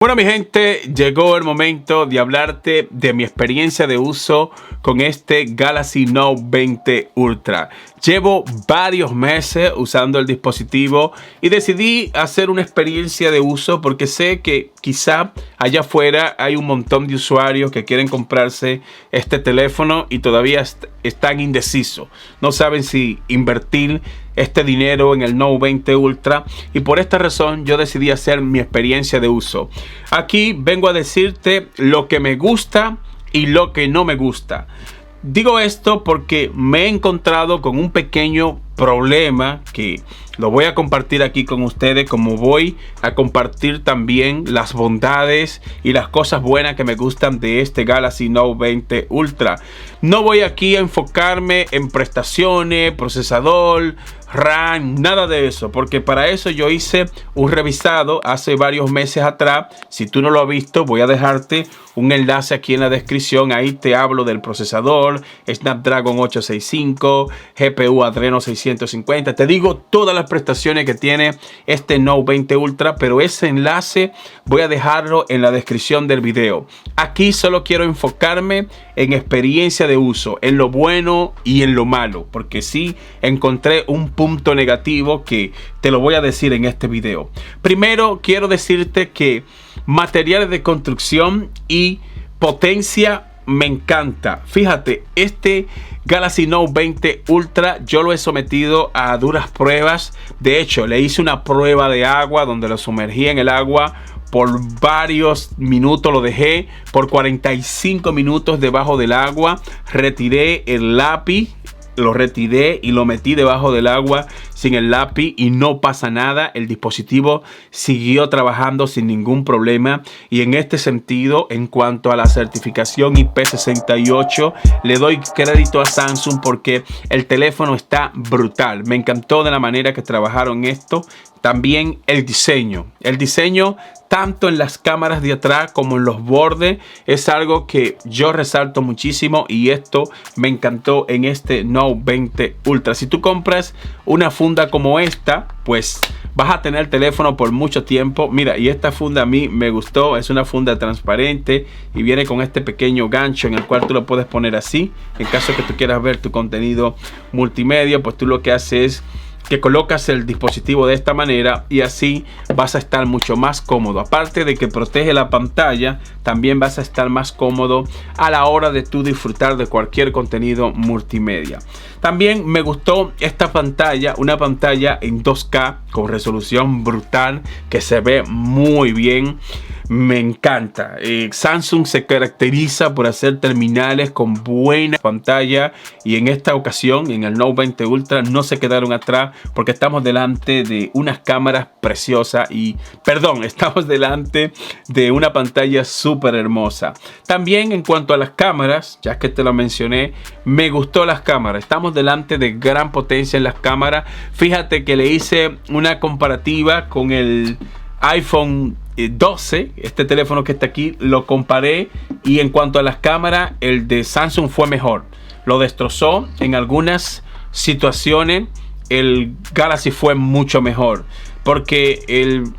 Bueno, mi gente, llegó el momento de hablarte de mi experiencia de uso con este Galaxy Note 20 Ultra. Llevo varios meses usando el dispositivo y decidí hacer una experiencia de uso porque sé que quizá allá afuera hay un montón de usuarios que quieren comprarse este teléfono y todavía están indecisos. No saben si invertir este dinero en el Note 20 Ultra, y por esta razón yo decidí hacer mi experiencia de uso. Aquí vengo a decirte lo que me gusta y lo que no me gusta. Digo esto porque me he encontrado con un pequeño problema que lo voy a compartir aquí con ustedes, como voy a compartir también las bondades y las cosas buenas que me gustan de este Galaxy Note 20 Ultra. No voy aquí a enfocarme en prestaciones, procesador, RAM, nada de eso, porque para eso yo hice un revisado hace varios meses atrás. Si tú no lo has visto, voy a dejarte un enlace aquí en la descripción. Ahí te hablo del procesador Snapdragon 865, GPU Adreno 650. Te digo todas las prestaciones que tiene este Note 20 Ultra, pero ese enlace voy a dejarlo en la descripción del video. Aquí solo quiero enfocarme en experiencia de uso, en lo bueno y en lo malo, porque sí encontré un punto negativo que te lo voy a decir en este video. Primero quiero decirte que materiales de construcción y potencia me encanta. Fíjate, este Galaxy Note 20 Ultra yo lo he sometido a duras pruebas. De hecho, le hice una prueba de agua donde lo sumergí en el agua por varios minutos, lo dejé por 45 minutos debajo del agua. Retiré el lápiz, lo retiré y lo metí debajo del agua sin el lápiz y no pasa nada. El dispositivo siguió trabajando sin ningún problema, y en este sentido, en cuanto a la certificación IP68, le doy crédito a Samsung porque el teléfono está brutal. Me encantó de la manera que trabajaron esto. También el diseño tanto en las cámaras de atrás como en los bordes es algo que yo resalto muchísimo, y esto me encantó en este Note 20 Ultra. Si tú compras una funda como esta, pues vas a tener el teléfono por mucho tiempo. Mira, y esta funda a mí me gustó. Es una funda transparente y viene con este pequeño gancho en el cual tú lo puedes poner así. En caso que tú quieras ver tu contenido multimedia, pues tú lo que haces es que colocas el dispositivo de esta manera y así vas a estar mucho más cómodo. Aparte de que protege la pantalla, también vas a estar más cómodo a la hora de tú disfrutar de cualquier contenido multimedia. También me gustó esta pantalla, una pantalla en 2K con resolución brutal que se ve muy bien. Me encanta. Samsung se caracteriza por hacer terminales con buena pantalla, y en esta ocasión en el Note 20 Ultra no se quedaron atrás porque estamos delante de unas cámaras preciosas estamos delante de una pantalla súper hermosa. También en cuanto a las cámaras, ya que te lo mencioné, me gustó las cámaras. Estamos delante de gran potencia en las cámaras. Fíjate que le hice una comparativa con el iPhone 12, este teléfono que está aquí, lo comparé, y en cuanto a las cámaras, el de Samsung fue mejor. Lo destrozó en algunas situaciones. El Galaxy fue mucho mejor porque el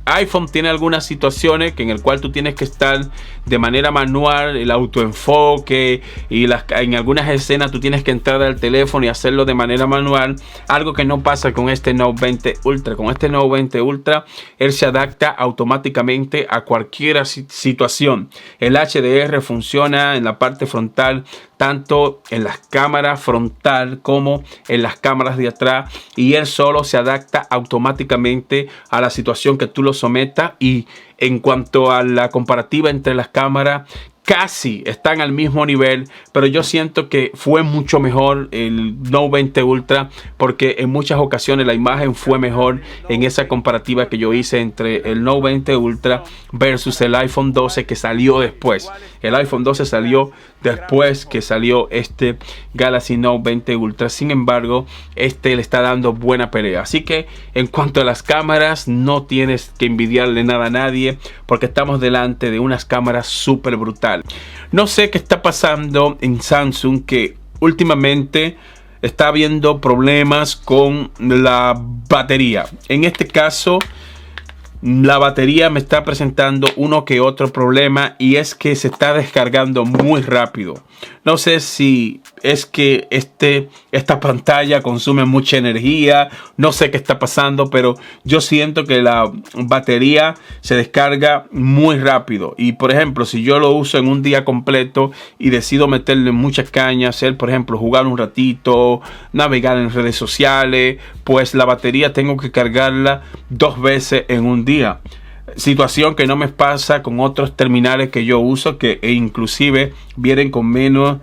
iPhone tiene algunas situaciones en el cual tú tienes que estar de manera manual, el autoenfoque, y en algunas escenas tú tienes que entrar al teléfono y hacerlo de manera manual, algo que no pasa con este Note 20 Ultra. Con este Note 20 Ultra él se adapta automáticamente a cualquier situación. El HDR funciona en la parte frontal, tanto en las cámaras frontal como en las cámaras de atrás, y él solo se adapta automáticamente a la situación que tú lo sometas. Y en cuanto a la comparativa entre las cámaras, casi están al mismo nivel, pero yo siento que fue mucho mejor el Note 20 Ultra porque en muchas ocasiones la imagen fue mejor en esa comparativa que yo hice entre el Note 20 Ultra versus el iPhone 12 que salió después. El iPhone 12 salió después que salió este Galaxy Note 20 Ultra. Sin embargo, este le está dando buena pelea. Así que en cuanto a las cámaras, no tienes que envidiarle nada a nadie porque estamos delante de unas cámaras súper brutales. No sé qué está pasando en Samsung, que últimamente está habiendo problemas con la batería. En este caso, la batería me está presentando uno que otro problema, y es que se está descargando muy rápido. No sé si es que esta pantalla consume mucha energía, no sé qué está pasando, pero yo siento que la batería se descarga muy rápido. Y por ejemplo, si yo lo uso en un día completo y decido meterle muchas cañas, hacer por ejemplo jugar un ratito, navegar en redes sociales, pues la batería tengo que cargarla 2 veces en un día. Situación que no me pasa con otros terminales que yo uso, que inclusive vienen con menos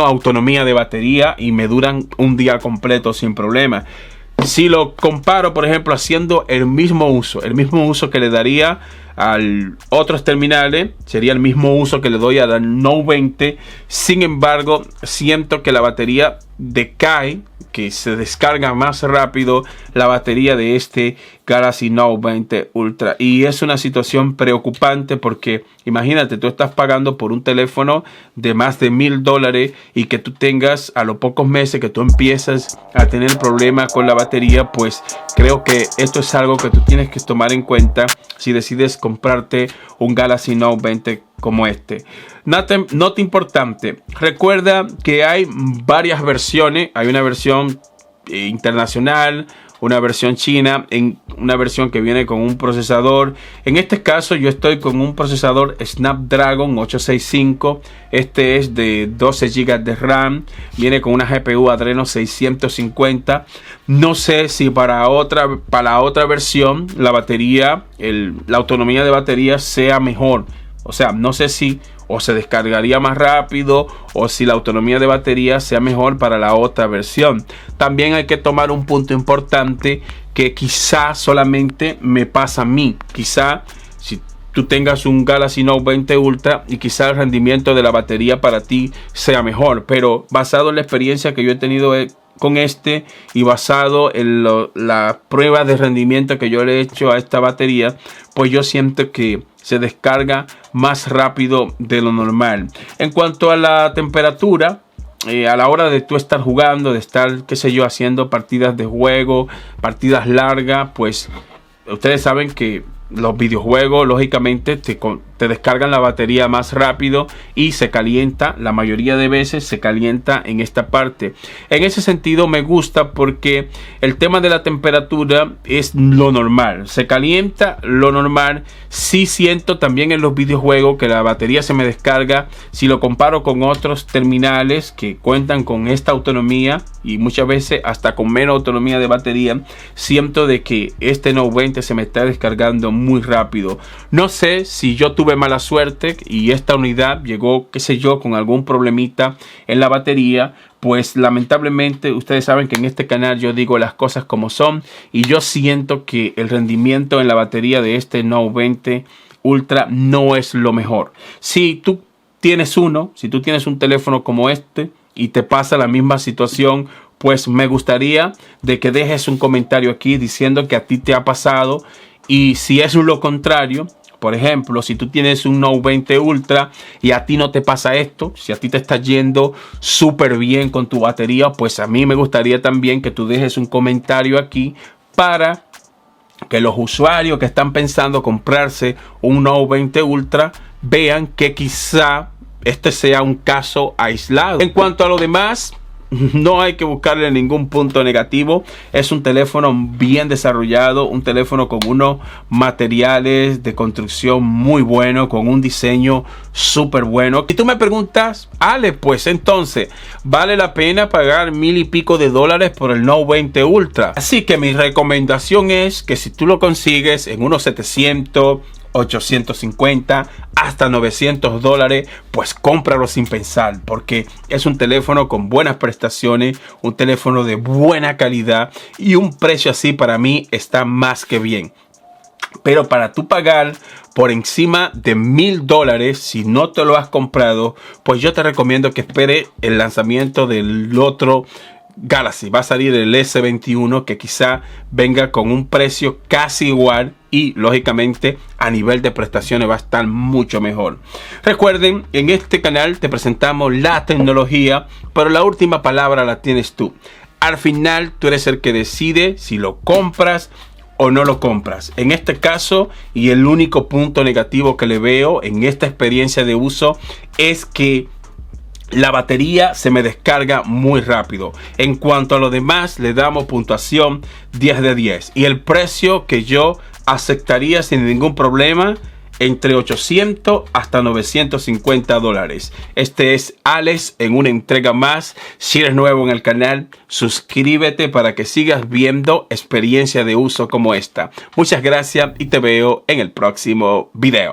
autonomía de batería y me duran un día completo sin problema. Si lo comparo, por ejemplo, haciendo el mismo uso que le daría a otros terminales, sería el mismo uso que le doy a la Note 20. Sin embargo, siento que la batería decae, que se descarga más rápido la batería de este Galaxy Note 20 Ultra, y es una situación preocupante porque imagínate, tú estás pagando por un teléfono de más de $1000 y que tú tengas a los pocos meses que tú empiezas a tener problemas con la batería. Pues creo que esto es algo que tú tienes que tomar en cuenta si decides comprarte un Galaxy Note 20 como este. Nota importante: recuerda que hay varias versiones. Hay una versión internacional, una versión china, en una versión que viene con un procesador. En este caso yo estoy con un procesador Snapdragon 865. Este es de 12 GB de RAM, viene con una GPU Adreno 650. No sé si para la otra versión la batería, la autonomía de batería sea mejor. O sea, no sé si o se descargaría más rápido o si la autonomía de batería sea mejor para la otra versión. También hay que tomar un punto importante que quizá solamente me pasa a mí. Quizá si tú tengas un Galaxy Note 20 Ultra y quizá el rendimiento de la batería para ti sea mejor. Pero basado en la experiencia que yo he tenido con este y basado en la prueba de rendimiento que yo le he hecho a esta batería, pues yo siento que se descarga más rápido de lo normal. En cuanto a la temperatura, a la hora de tú estar jugando, de estar, qué sé yo, haciendo partidas de juego, partidas largas, pues ustedes saben que los videojuegos lógicamente te descargan la batería más rápido y se calienta, la mayoría de veces se calienta en esta parte. En ese sentido me gusta porque el tema de la temperatura es lo normal, se calienta lo normal. Sí siento también en los videojuegos que la batería se me descarga si lo comparo con otros terminales que cuentan con esta autonomía y muchas veces hasta con menos autonomía de batería. Siento de que este Note 20 se me está descargando muy rápido. No sé si yo tuve mala suerte y esta unidad llegó, qué sé yo, con algún problemita en la batería. Pues lamentablemente ustedes saben que en este canal yo digo las cosas como son, y yo siento que el rendimiento en la batería de este Note 20 Ultra no es lo mejor. Si tú tienes un teléfono como este y te pasa la misma situación, pues me gustaría de que dejes un comentario aquí diciendo que a ti te ha pasado. Y si es lo contrario, por ejemplo, si tú tienes un Note 20 Ultra y a ti no te pasa esto, si a ti te está yendo súper bien con tu batería, pues a mí me gustaría también que tú dejes un comentario aquí para que los usuarios que están pensando comprarse un Note 20 Ultra vean que quizá este sea un caso aislado. En cuanto a lo demás, no hay que buscarle ningún punto negativo. Es un teléfono bien desarrollado, un teléfono con unos materiales de construcción muy buenos, con un diseño súper bueno. Y tú me preguntas, Ale, pues entonces, ¿vale la pena pagar $1000 y pico por el Note 20 Ultra? Así que mi recomendación es que si tú lo consigues en unos 700, 850 hasta $900, pues cómpralo sin pensar, porque es un teléfono con buenas prestaciones, un teléfono de buena calidad, y un precio así para mí está más que bien. Pero para tú pagar por encima de $1000, si no te lo has comprado, pues yo te recomiendo que espere el lanzamiento del otro Galaxy. Va a salir el S21, que quizá venga con un precio casi igual y lógicamente a nivel de prestaciones va a estar mucho mejor. Recuerden, en este canal te presentamos la tecnología, pero la última palabra la tienes tú. Al final tú eres el que decide si lo compras o no lo compras. En este caso, y el único punto negativo que le veo en esta experiencia de uso es que la batería se me descarga muy rápido. En cuanto a lo demás, le damos puntuación 10 de 10. Y el precio que yo aceptaría sin ningún problema, entre 800 hasta 950 dólares. Este es Alex en una entrega más. Si eres nuevo en el canal, suscríbete para que sigas viendo experiencia de uso como esta. Muchas gracias y te veo en el próximo video.